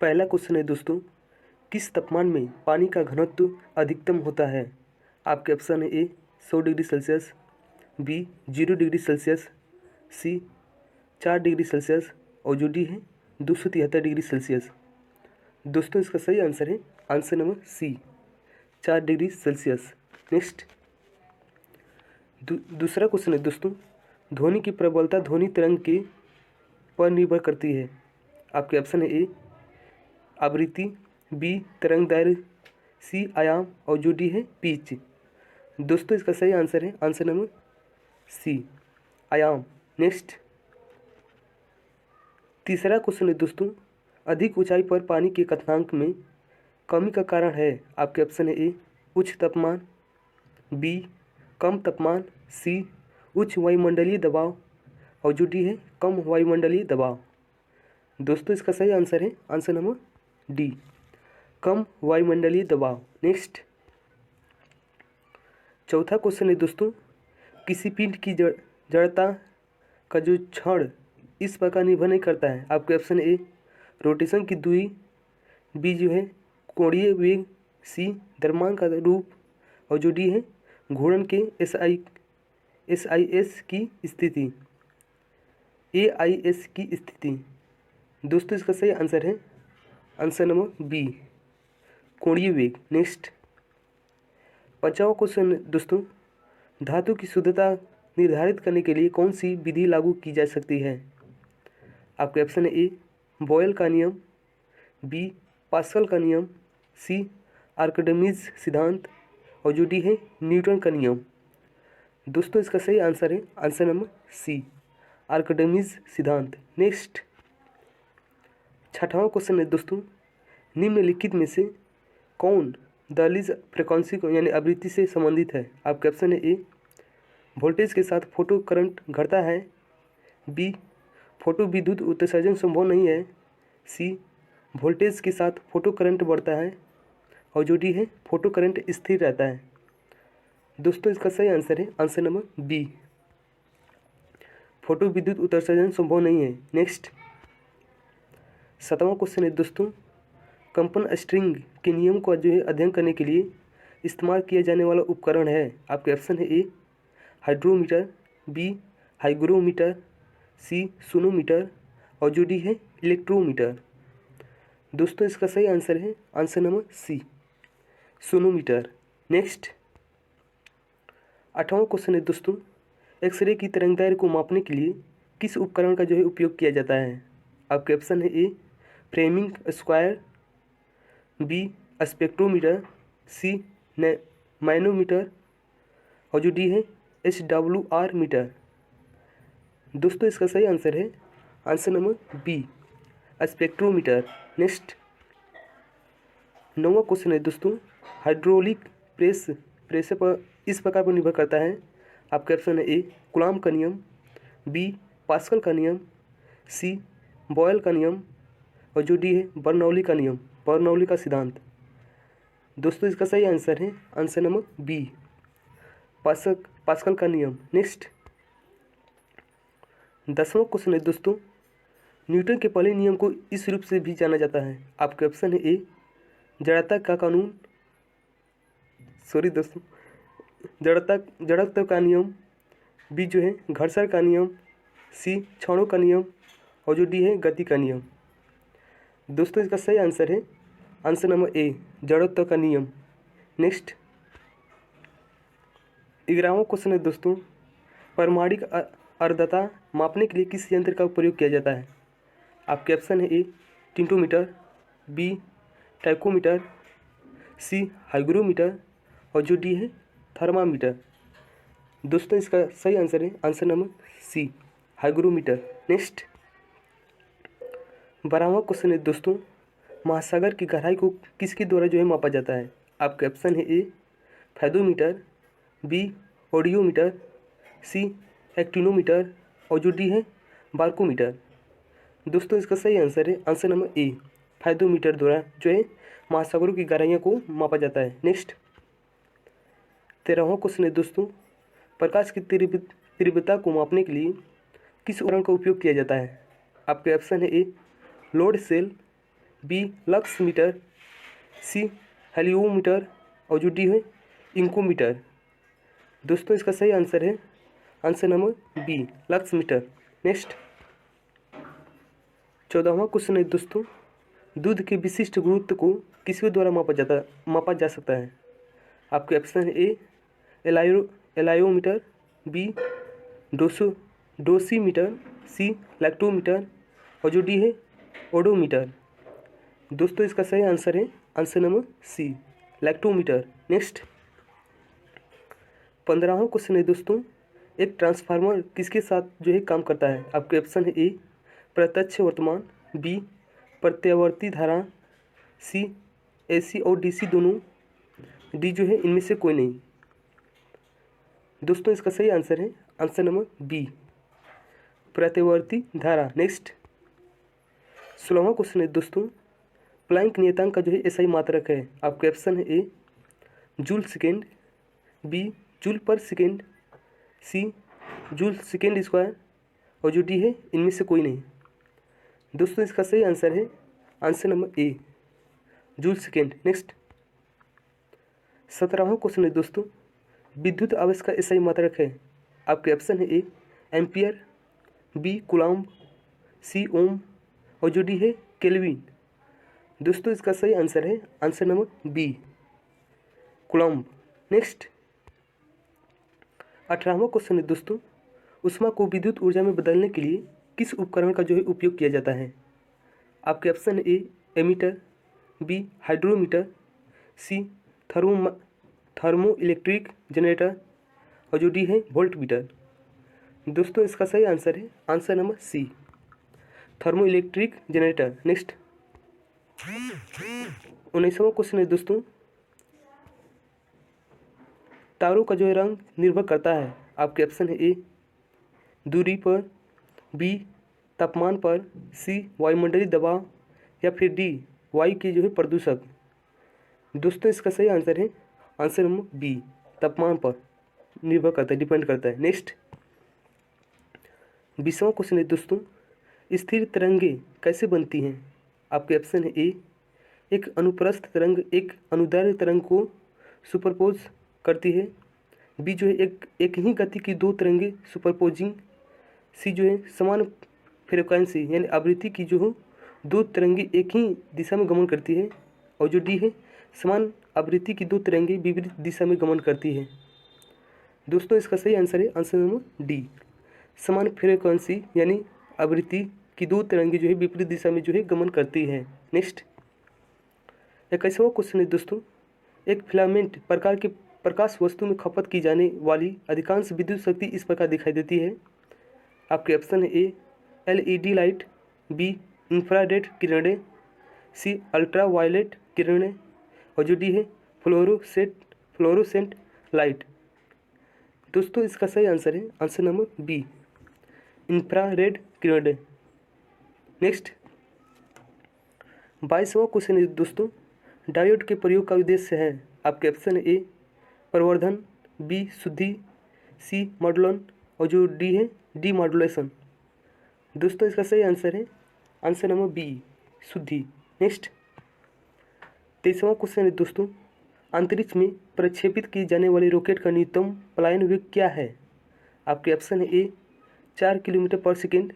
पहला क्वेश्चन है दोस्तों, किस तापमान में पानी का घनत्व अधिकतम होता है? आपके ऑप्शन है A 100 degree Celsius, B 0 degree Celsius, C 4 degree Celsius और जो डी है 273 डिग्री सेल्सियस। दोस्तों इसका सही आंसर है answer number C 4 degree Celsius. Next दूसरा क्वेश्चन है दोस्तों, ध्वनि की प्रबलता ध्वनि तरंग के पर निर्भर करती है। आपके ऑप्शन है ए आवृत्ति, बी तरंग दैर्घ्य, सी आयाम और जो डी है पिच। दोस्तों इसका सही आंसर है आंसर नंबर सी आयाम। नेक्स्ट तीसरा क्वेश्चन है दोस्तों, अधिक ऊंचाई पर पानी के क्वथनांक में कमी का कारण है। आपके ऑप्शन है ए उच्च तापमान, बी कम तापमान, सी उच्च वायुमंडलीय दबाव और जो डी है कम वायुमंडलीय दबाव। दोस्तों इसका सही आंसर है आंसर नंबर डी कम वायुमंडलीय दबाव। नेक्स्ट चौथा क्वेश्चन है दोस्तों, किसी पिंड की जड़ता का जो क्षण इस प्रकार निर्भर नहीं करता है। आपके ऑप्शन ए रोटेशन की दूरी, बी जो है कोणीय वेग, सी द्रव्यमान का रूप और जो डी है घूर्णन के एस की स्थिति, AIS की स्थिति। दोस्तों इसका सही आंसर है आंसर नंबर बी कोणीय वेग। नेक्स्ट पांचवा क्वेश्चन दोस्तों, धातु की शुद्धता निर्धारित करने के लिए कौन सी विधि लागू की जा सकती है? आपके ऑप्शन है ए बॉयल का नियम, बी पास्कल का नियम, सी आर्किमिडीज सिद्धांत और जो डी है न्यूटन का नियम। दोस्तों इसका सही आंसर है आंसर नंबर सी आर्किमिडीज सिद्धांत। नेक्स्ट छठवां क्वेश्चन है दोस्तों, निम्नलिखित में से कौन दहलीज फ्रीक्वेंसी को यानी आवृत्ति से संबंधित है? आपके ऑप्शन है ए वोल्टेज के साथ फोटो करंट घटता है, बी फोटो विद्युत उत्सर्जन संभव नहीं है, सी वोल्टेज के साथ फोटो करंट बढ़ता है और जो डी है फोटो करंट स्थिर रहता है। दोस्तों इसका सही आंसर है आंसर नंबर बी फोटो विद्युत उत्सर्जन संभव नहीं है। नेक्स्ट सातवां क्वेश्चन है दोस्तों, कंपन स्ट्रिंग के नियम को जो है अध्ययन करने के लिए इस्तेमाल किया जाने वाला उपकरण है। आपके ऑप्शन है ए हाइड्रोमीटर, बी हाइग्रोमीटर, सी सोनोमीटर और जो डी है इलेक्ट्रोमीटर। दोस्तों इसका सही आंसर है answer number C sonometer. Next आठवां क्वेश्चन है दोस्तों, एक्सरे की तरंगदैर्घ्य को मापने के लिए किस उपकरण का जो है उपयोग किया जाता है? आपके ऑप्शन है ए फ्रेमिंग स्क्वायर, बी स्पेक्ट्रोमीटर, सी मैनोमीटर और जो डी है SWR मीटर। दोस्तों इसका सही आंसर है answer number B spectrometer. Next नौवां क्वेश्चन है दोस्तों, हाइड्रोलिक प्रेशर पर इस प्रकार पर निर्भर करता है। आपका ऑप्शन है ए कूलॉम का नियम, बी पास्कल का नियम, सी बॉयल का नियम और जो डी है बर्नौली का नियम बर्नौली का सिद्धांत। दोस्तों इसका सही आंसर है आंसर नंबर बी पास्कल का नियम। नेक्स्ट 10वां क्वेश्चन है दोस्तों, न्यूटन के पहले नियम को इस रूप से भी जाना जाता है। आपके ऑप्शन है ए जड़ता का कानून, दोस्तों जड़त्व का नियम, बी जो है घर्षण का नियम, सी क्षणों का नियम और जो डी है गति का नियम। दोस्तों इसका सही आंसर है आंसर नंबर ए जड़त्व का नियम। नेक्स्ट 11वां क्वेश्चन है दोस्तों, परमाणिक आर्द्रता मापने के लिए किस यंत्र का प्रयोग किया जाता है? आपके ऑप्शन है ए टिंटोमीटर, बी टैकोमीटर, सी हाइग्रोमीटर और जो डी है थर्मामीटर। दोस्तों इसका सही आंसर है answer number C hygrometer. Next 12वां क्वेश्चन है दोस्तों, महासागर की गहराई को किसके द्वारा जो है मापा जाता है? आपके ऑप्शन है ए फेदोमीटर, बी ऑडियोमीटर, सी एक्टिनोमीटर और जो डी है बारकोमीटर। दोस्तों इसका सही आंसर है आंसर नंबर ए फेदोमीटर द्वारा जो है महासागरों की गहराइयों को मापा जाता है। नेक्स्ट 13वां क्वेश्चन है दोस्तों, प्रकाश की तीव्रता को मापने के लिए किस उपकरण का उपयोग किया जाता है? आपके ऑप्शन है A load cell, B lux meter, C heliometer और जो डी है इंकोमीटर। दोस्तों इसका सही आंसर है answer number B lux meter. Next 14वां क्वेश्चन है दोस्तों, दूध के विशिष्ट गुरुत्व को किसके द्वारा मापा जा सकता है। आपके ऑप्शन है ए एलायोमीटर, बी डोसीमीटर, सी लैक्टोमीटर और जो डी है ओडोमीटर। दोस्तों इसका सही आंसर है answer number C lactometer. Next 15वां क्वेश्चन है दोस्तों, एक ट्रांसफार्मर किसके साथ जो है काम करता है। आपके ऑप्शन है ए प्रत्यक्ष वर्तमान, बी प्रत्यावर्ती धारा, सी एसी और डीसी दोनों, डी जो है इनमें से कोई नहीं। दोस्तों इसका सही आंसर है आंसर नंबर बी प्रत्यावर्ती धारा। नेक्स्ट 16वां क्वेश्चन है दोस्तों, प्लैंक नियतांक का जो है एसआई मात्रक है। आपके ऑप्शन है A joule second, B joule per second, C joule second square और जो डी है इनमें से कोई नहीं। दोस्तों इसका सही आंसर है answer number A joule second. Next 17वां क्वेश्चन है दोस्तों, विद्युत आवेश का एसआई मात्रक है। आपके ऑप्शन है ए एम्पियर, बी कूलम्ब, सी ओम और जो डी है केल्विन। दोस्तों इसका सही आंसर है answer number B coulomb. Next 18वां क्वेश्चन है दोस्तों, ऊष्मा को विद्युत ऊर्जा में बदलने के लिए किस उपकरण का जो है उपयोग किया जाता है। आपके ऑप्शन है ए एमीटर, बी हाइड्रोमीटर, सी थर्मो इलेक्ट्रिक जनरेटर और जो डी है वोल्ट मीटर। दोस्तों इसका सही आंसर है answer number C thermo electric generator. Next 19वां क्वेश्चन है दोस्तों, तारों का जो है रंग निर्भर करता है। आपके ऑप्शन है ए दूरी पर, बी तापमान पर, सी वायुमंडलीय दबाव या फिर डी वायु के जो है प्रदूषक। दोस्तों इसका सही आंसर है आंसर नंबर बी तापमान पर निर्भर करता है, डिपेंड करता है। नेक्स्ट 20वां क्वेश्चन है दोस्तों, स्थिर तरंगे कैसे बनती हैं। आपके ऑप्शन है ए एक अनुप्रस्थ तरंग एक अनुदैर्ध्य तरंग को सुपरपोज करती है, बी जो है एक ही गति की दो तरंगे सुपरपोजिंग, सी जो है समान फ्रीक्वेंसी यानी आवृत्ति की जो हो दो तरंगे एक ही दिशा में गमन करती है और जो डी है समान आवृत्ति की दो तरंगे विपरीत दिशा में गमन करती है। दोस्तों इसका सही आंसर है आंसर नंबर डी समान फ्रीक्वेंसी यानी आवृत्ति की दो तरंगे जो है विपरीत दिशा में जो है गमन करती है। नेक्स्ट 21वां क्वेश्चन है दोस्तों, एक फिलामेंट प्रकार के प्रकाश वस्तु में खपत की जाने वाली अधिकांश विद्युत शक्ति इस प्रकार दिखाई देती है। आपके ऑप्शन है ए एलईडी लाइट, बी इंफ्रारेड किरणें, सी अल्ट्रा वायलेट किरणें और जो डी है फ्लोरोसेंट लाइट। दोस्तों इसका सही आंसर है आंसर नंबर बी इंफ्रारेड किरणें। नेक्स्ट 22वां क्वेश्चन है दोस्तों, डायोड के प्रयोग का उद्देश्य है। आपके ऑप्शन है ए प्रवर्धन, बी शुद्धि, सी मॉडुलन और जो डी है डी मॉडुलेशन। दोस्तों इसका सही आंसर है आंसर नंबर बी शुद्धि। नेक्स्ट 23वां क्वेश्चन है दोस्तों, अंतरिक्ष में प्रक्षेपित की जाने वाली रॉकेट का न्यूनतम पलायन वेग क्या है। आपके ऑप्शन है ए 4 किलोमीटर पर सेकेंड,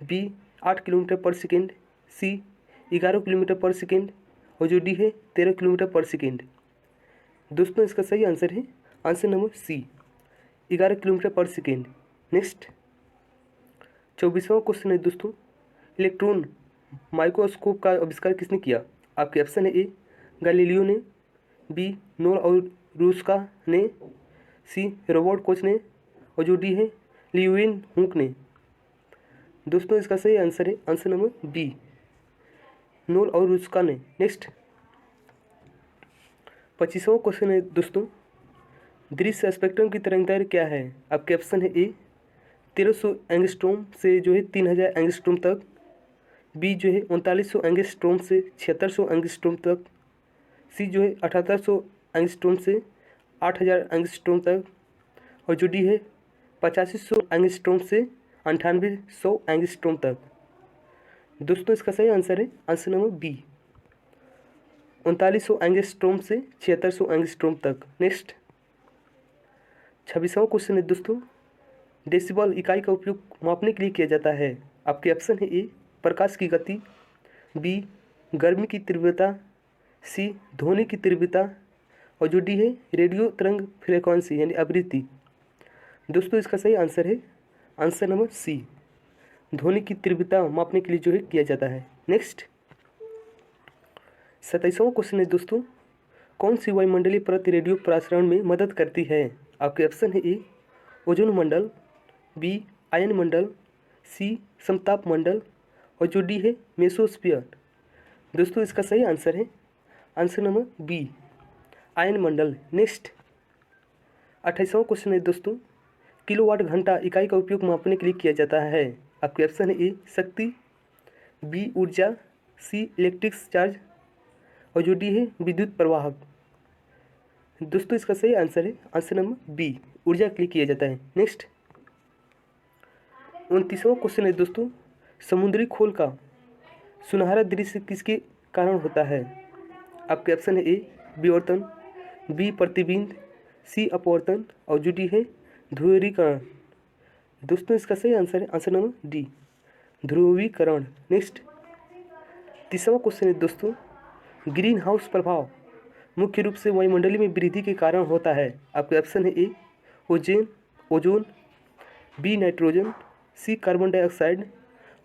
बी 8 किलोमीटर पर सेकेंड, सी 11 किलोमीटर पर सेकेंड और जो डी है 13 किलोमीटर पर सेकेंड। दोस्तों इसका सही आंसर है आंसर नंबर सी 11 किलोमीटर पर सेकेंड। नेक्स्ट 24वां क्वेश्चन है दोस्तों, इलेक्ट्रॉन माइक्रोस्कोप का आविष्कार किसने किया। आपके ऑप्शन है ए गैलीलियो ने, बी नोल और रूस्का ने, सी रॉबर्ट कोच ने और जो डी है लियुइन हुक ने। दोस्तों इसका सही आंसर है आंसर नंबर बी नोल और रूस्का ने। नेक्स्ट 25वां क्वेश्चन है दोस्तों, दृश्य स्पेक्ट्रम की तरंगदैर्घ्य क्या है। आपके ऑप्शन है ए 1300 एंगस्ट्रॉम से जो है 3000 एंगस्ट्रॉम तक, बी जो है 3900 एंगस्ट्रॉम से 7600 एंगस्ट्रॉम तक, सी जो है 7800 एंगस्ट्रॉम से 8000 एंगस्ट्रॉम तक और जो डी है 8500 एंगस्ट्रॉम से 9800 एंगस्ट्रॉम तक। दोस्तों इसका सही आंसर है आंसर नंबर बी, 3900 एंगस्ट्रोम से 7600 एंगस्ट्रोम तक। नेक्स्ट 26वां क्वेश्चन है दोस्तों, डेसिबल इकाई का उपयोग मापने के लिए किया जाता है। आपके ऑप्शन है ए प्रकाश की गति, बी गर्मी की तीव्रता, सी ध्वनि की तीव्रता और जो डी है रेडियो तरंग फ्रीक्वेंसी यानी आवृत्ति। दोस्तों इसका सही आंसर है आंसर नंबर सी, ध्वनि की तीव्रता मापने के लिए जो है किया जाता है। नेक्स्ट 27वां क्वेश्चन है दोस्तों, कौन सी वायुमंडलीय परत रेडियो प्रसारण में मदद करती है। आपके ऑप्शन है ए ओजोन मंडल, बी आयन मंडल, सी समताप मंडल और जो डी है मेसोस्फीयर। दोस्तों इसका सही आंसर है आंसर नंबर बी आयन मंडल। नेक्स्ट 28वां क्वेश्चन है दोस्तों, किलोवाट घंटा इकाई का उपयोग मापने के लिए किया जाता है। आपके ऑप्शन है ए शक्ति, बी ऊर्जा, सी इलेक्ट्रिक चार्ज और जो डी है विद्युत प्रवाहक। दोस्तों इसका सही आंसर है आंसर नंबर बी ऊर्जा के लिए किया जाता है। नेक्स्ट 29वां क्वेश्चन है दोस्तों, समुद्री खोल का सुनहरा दृश्य किसके कारण होता है। आपके ऑप्शन है ए विवर्तन, बी प्रतिबिंब, सी अपवर्तन और जो डी है ध्रुवीकरण। दोस्तों इसका सही आंसर है आंसर नंबर डी ध्रुवीकरण। नेक्स्ट 30वां क्वेश्चन है दोस्तों, ग्रीन हाउस प्रभाव मुख्य रूप से वायुमंडली में वृद्धि के कारण होता है। आपके ऑप्शन है ए ओजोन, बी नाइट्रोजन, सी कार्बन डाइऑक्साइड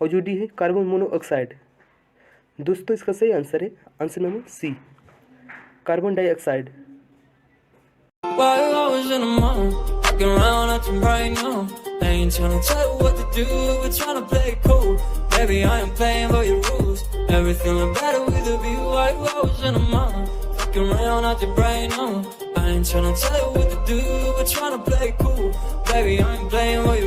और जो डी है कार्बन मोनोऑक्साइड। दोस्तों इसका सही आंसर है answer number C carbon dioxide. Fucking around acting right now. I ain't tryna tell you what to do, we're tryna play it cool. Baby, I ain't playing by your rules. Everything look better with a view, white rose in a mountain. Fucking around acting right now. I ain't tryna tell you what to do, we're tryna play it cool. Baby, I ain't playing by your